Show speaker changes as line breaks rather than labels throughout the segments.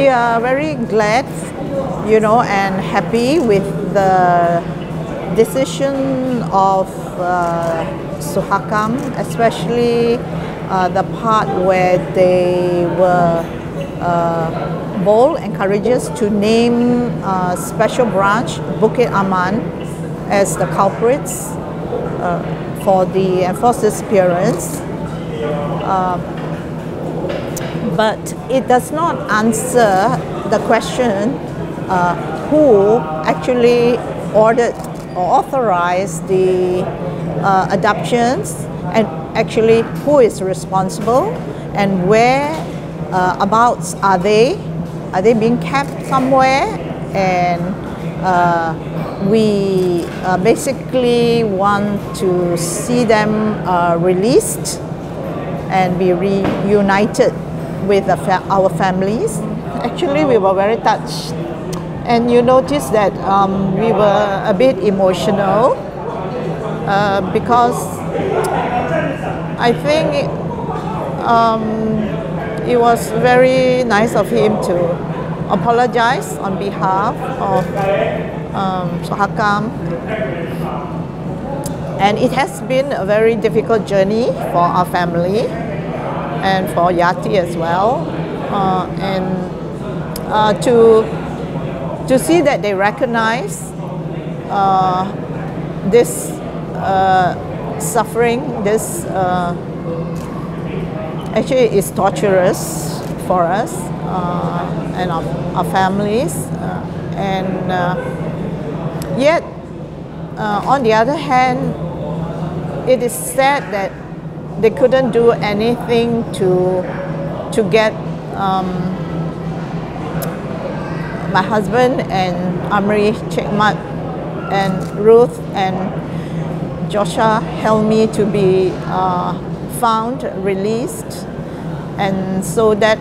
We are very glad, and happy with the decision of Suhakam, especially the part where they were bold and courageous to name Special Branch Bukit Aman as the culprits for the enforced disappearance. But it does not answer the question who actually ordered or authorized the adoptions, and actually who is responsible, and where abouts are they? Are they being kept somewhere? And we basically want to see them released and be reunited with our families. Actually, we were very touched, and you notice that we were a bit emotional because I think it was very nice of him to apologize on behalf of Suhakam. And it has been a very difficult journey for our family and for Yati as well. To see that they recognize this suffering, this actually is torturous for us and our families, and yet on the other hand, it is sad that they couldn't do anything to get my husband and Amri Che Mat and Ruth and Joshua Helmi to be found, released, and so that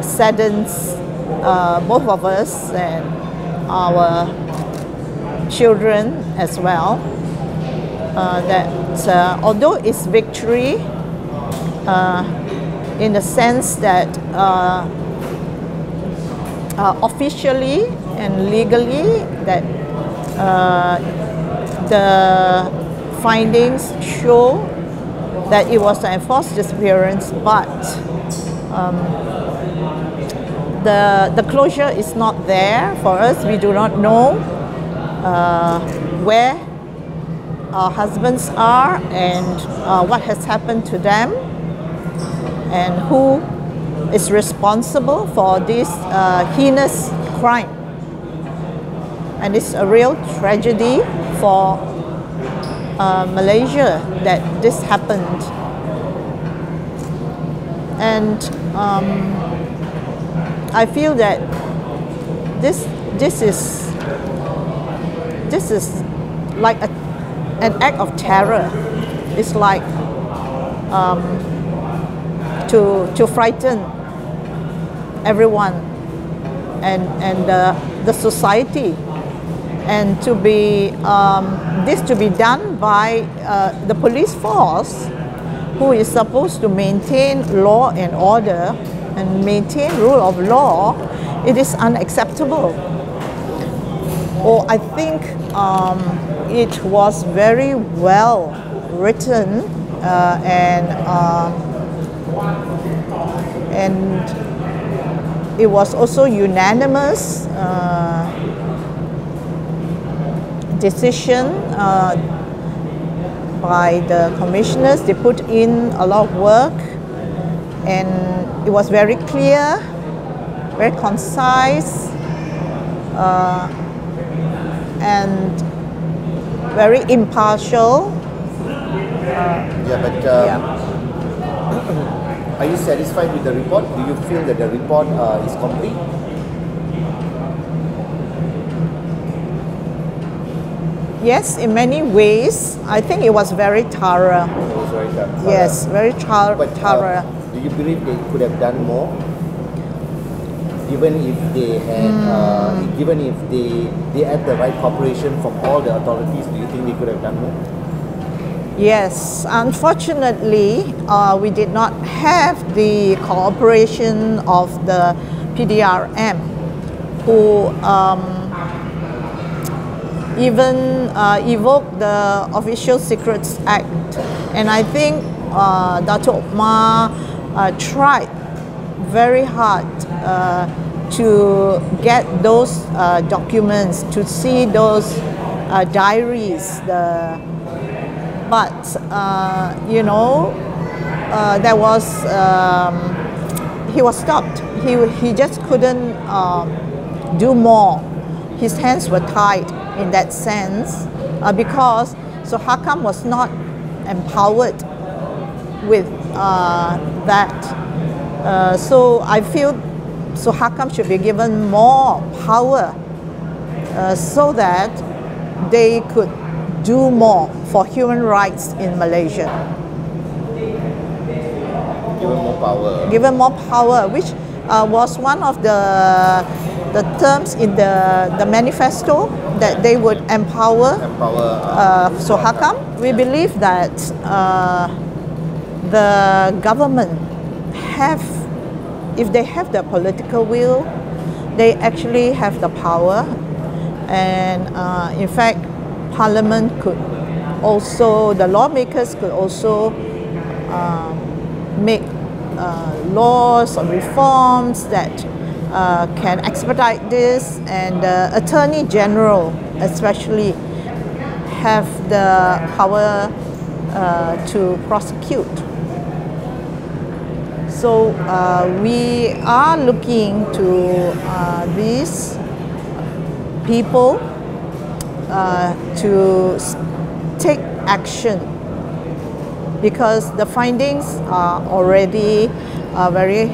saddens both of us and our children as well. That although it's victory in the sense that officially and legally that the findings show that it was an enforced disappearance, but the closure is not there for us. We do not know where our husbands are and what has happened to them and who is responsible for this heinous crime. And it's a real tragedy for Malaysia that this happened. And I feel that this is like an act of terror. It's like to frighten everyone and the society, and to be this to be done by the police force, who is supposed to maintain law and order and maintain rule of law. It is unacceptable. Or I think it was very well written and it was also unanimous decision by the commissioners. They put in a lot of work, and it was very clear, very concise, and very impartial.
Are you satisfied with the report? Do you feel that the report is complete?
Yes, in many ways. I think it was very thorough.
It was very thorough.
Yes, very thorough.
Do you believe they could have done more? Even if they had, given if they had the right cooperation from all the authorities, do you think they could have done more?
Yes, unfortunately, we did not have the cooperation of the PDRM, who even evoked the Official Secrets Act. And I think Dato' Ma tried very hard to get those documents, to see those diaries. But you know, there was he was stopped. He just couldn't do more. His hands were tied in that sense because Suhakam was not empowered with that. So I feel Suhakam should be given more power so that they could do more for human rights in Malaysia.
Given more power.
Given more power, which was one of the terms in the manifesto, that they would empower Suhakam. We believe that the government if they have the political will, they actually have the power, and in fact, Parliament could also, the lawmakers could also make laws or reforms that can expedite this, and the Attorney General especially have the power to prosecute. So we are looking to these people to take action, because the findings are already very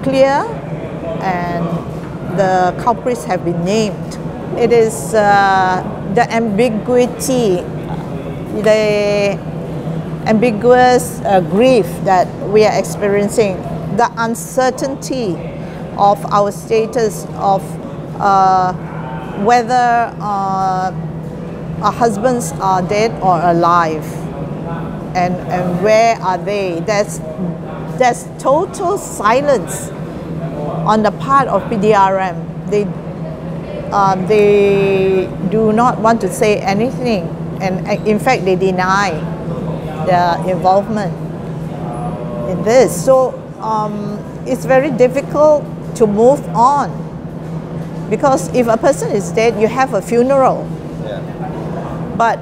clear and the culprits have been named. It is the ambiguity, the ambiguous grief that we are experiencing, the uncertainty of our status, of whether our husbands are dead or alive, and where are they. There's total silence on the part of PDRM. They do not want to say anything, and in fact they deny their involvement in this. So it's very difficult to move on, because if a person is dead, you have a funeral.
Yeah.
But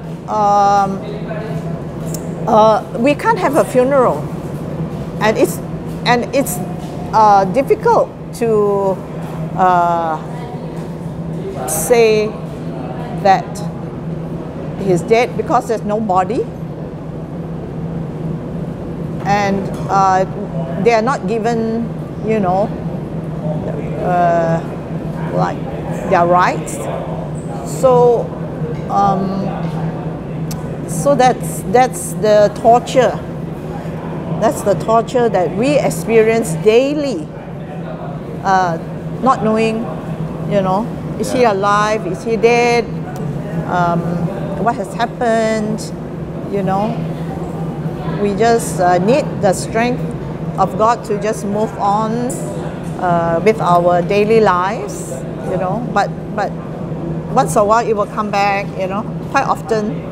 we can't have a funeral, and it's difficult to say that he's dead because there's no body, and they are not given, you know, like their rights. So so that's the torture. That's the torture that we experience daily, not knowing, you know, is he alive, is he dead, what has happened, you know. We just need the strength of God to just move on with our daily lives, you know. But once a while it will come back, you know, quite often.